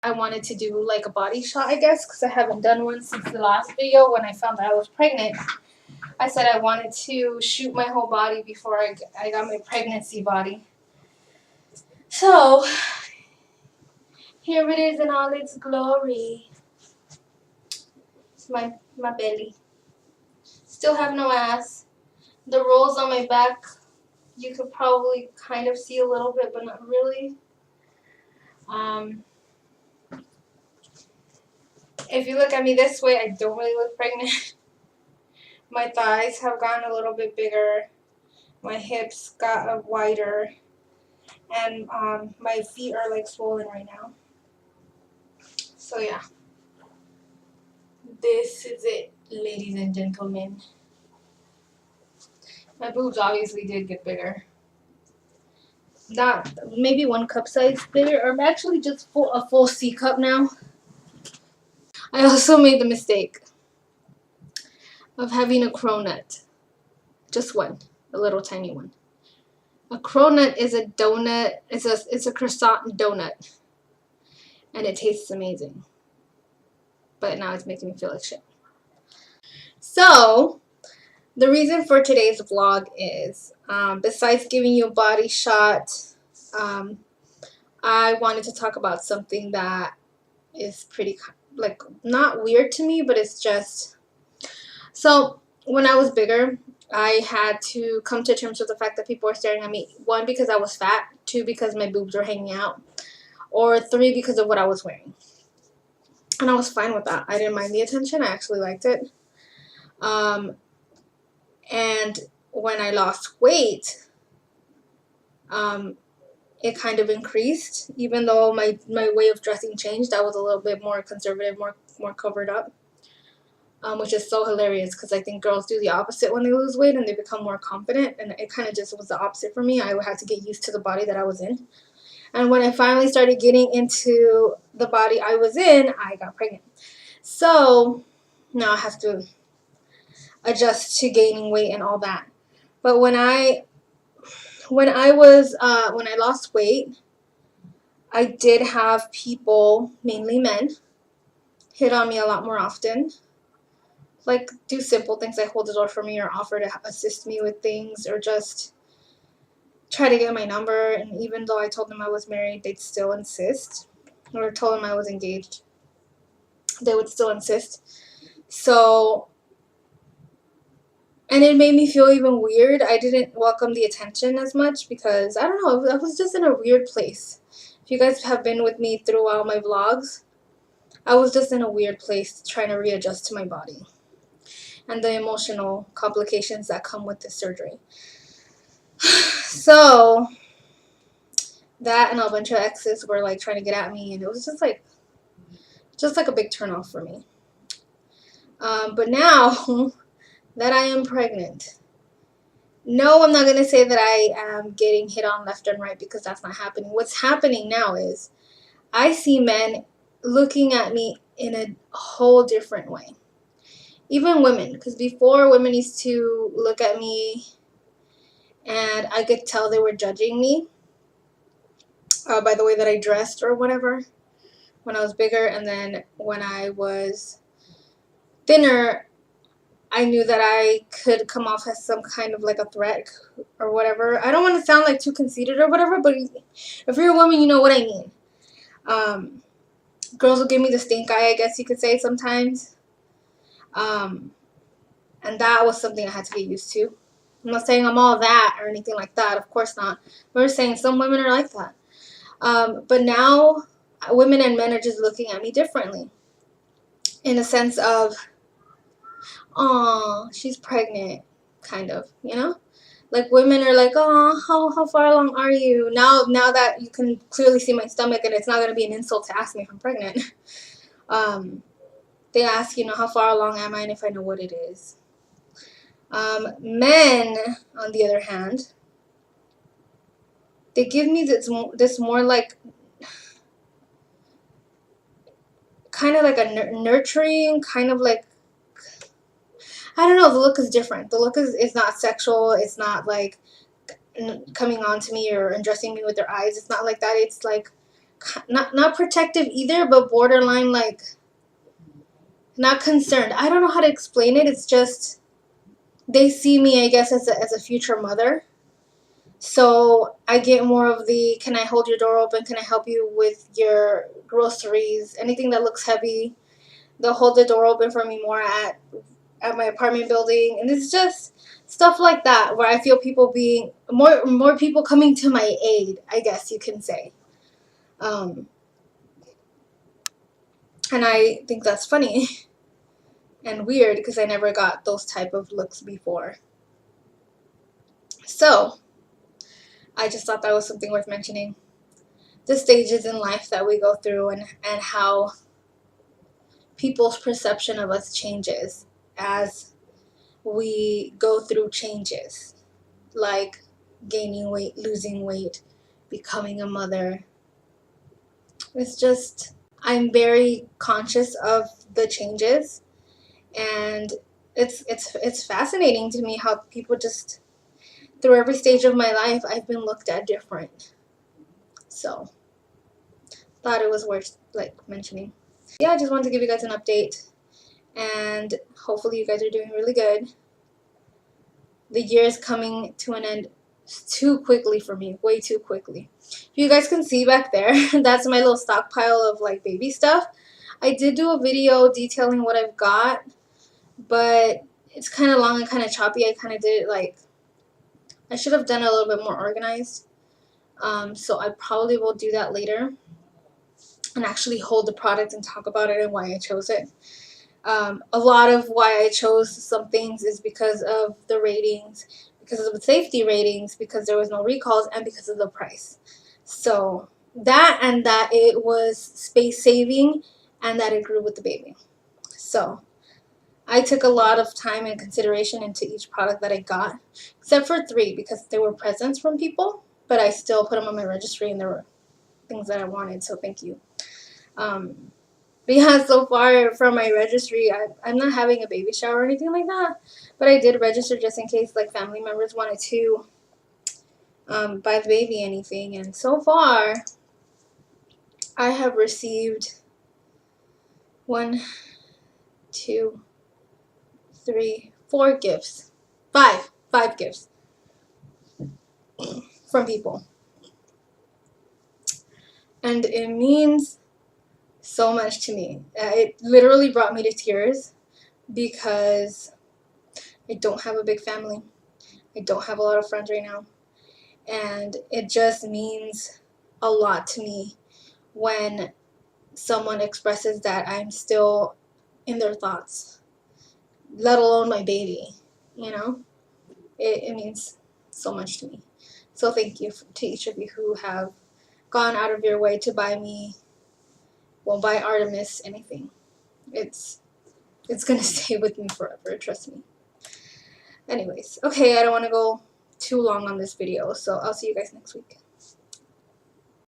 I wanted to do like a body shot, I guess, because I haven't done one since the last video when I found that I was pregnant. I said I wanted to shoot my whole body before I got my pregnancy body. So, here it is in all its glory. It's my belly. Still have no ass. The rolls on my back, you could probably kind of see a little bit, but not really. If you look at me this way, I don't really look pregnant. My thighs have gotten a little bit bigger. My hips got wider. And my feet are like swollen right now. So yeah. This is it, ladies and gentlemen. My boobs obviously did get bigger. Not maybe 1 cup size bigger, or actually just a full C cup now. I also made the mistake of having a cronut. Just one, a little tiny one. A cronut is a donut. It's a croissant donut, and it tastes amazing. But now it's making me feel like shit. So, the reason for today's vlog is, besides giving you a body shot, I wanted to talk about something that is pretty, like, not weird to me, but it's just, so when I was bigger, I had to come to terms with the fact that people were staring at me. 1, because I was fat. 2, because my boobs were hanging out. Or 3, because of what I was wearing. And I was fine with that. I didn't mind the attention. I actually liked it. And when I lost weight, it kind of increased. Even though my way of dressing changed, I was a little bit more conservative, more covered up. Which is so hilarious because I think girls do the opposite when they lose weight and they become more confident. And it kind of just was the opposite for me. I had to get used to the body that I was in. And when I finally started getting into the body I was in, I got pregnant. So now I have to adjust to gaining weight and all that. But when I lost weight, I did have people, mainly men, hit on me a lot more often. Like, do simple things like hold the door for me or offer to assist me with things or just try to get my number. And even though I told them I was married, they'd still insist. Or told them I was engaged, they would still insist. So, and it made me feel even weird. I didn't welcome the attention as much because, I don't know, I was just in a weird place. If you guys have been with me throughout my vlogs, I was just in a weird place trying to readjust to my body and the emotional complications that come with this surgery. So that and a bunch of exes were like trying to get at me, and it was just like a big turnoff for me. But now that I am pregnant, no, I'm not going to say that I am getting hit on left and right because that's not happening. What's happening now is I see men looking at me in a whole different way. Even women, because before women used to look at me and I could tell they were judging me by the way that I dressed or whatever when I was bigger. And then when I was thinner, I knew that I could come off as some kind of like a threat or whatever. I don't want to sound like too conceited or whatever, but if you're a woman, you know what I mean. Girls will give me the stink eye, I guess you could say sometimes. And that was something I had to get used to. I'm not saying I'm all that or anything like that. Of course not. We're saying some women are like that. But now women and men are just looking at me differently. In a sense of, oh, she's pregnant, kind of, you know? Like women are like, oh, how far along are you? Now that you can clearly see my stomach and it's not going to be an insult to ask me if I'm pregnant. They ask, you know, how far along am I and if I know what it is. Men, on the other hand, they give me this more like, kind of like a nurturing, kind of like, I don't know, the look is different. The look is not sexual. It's not like coming on to me or undressing me with their eyes. It's not like that. It's like not protective either, but borderline like not concerned. I don't know how to explain it. It's just they see me, I guess, as a future mother. So I get more of the, can I hold your door open? Can I help you with your groceries? Anything that looks heavy, they'll hold the door open for me more at my apartment building. And it's just stuff like that where I feel people being more people coming to my aid, I guess you can say. And I think that's funny and weird because I never got those type of looks before. So I just thought that was something worth mentioning. The stages in life that we go through and how people's perception of us changes as we go through changes, like gaining weight, losing weight, becoming a mother. It's just, I'm very conscious of the changes, and it's fascinating to me how people just, through every stage of my life, I've been looked at different. So thought it was worth like mentioning. Yeah, I just wanted to give you guys an update, and hopefully you guys are doing really good. The year is coming to an end too quickly for me, way too quickly. If you guys can see back there, that's my little stockpile of like baby stuff. I did do a video detailing what I've got, but it's kind of long and kind of choppy. I kind of did it like, I should have done it a little bit more organized. So I probably will do that later and actually hold the product and talk about it and why I chose it. A lot of why I chose some things is because of the ratings, because of the safety ratings, because there was no recalls, and because of the price. So that, and that it was space saving, and that it grew with the baby. So I took a lot of time and consideration into each product that I got, except for 3 because they were presents from people, but I still put them on my registry and there were things that I wanted, so thank you. But yeah, so far from my registry, I'm not having a baby shower or anything like that, but I did register just in case like family members wanted to buy the baby anything. And so far, I have received 1, 2, 3, 4 gifts, 5 gifts from people, and it means so much to me. It literally brought me to tears because I don't have a big family. I don't have a lot of friends right now. And it just means a lot to me when someone expresses that I'm still in their thoughts, let alone my baby, you know? It means so much to me. So thank you to each of you who have gone out of your way to buy me, well, buy Artemis anything. It's going to stay with me forever, trust me. Anyways, okay, I don't want to go too long on this video, so I'll see you guys next week.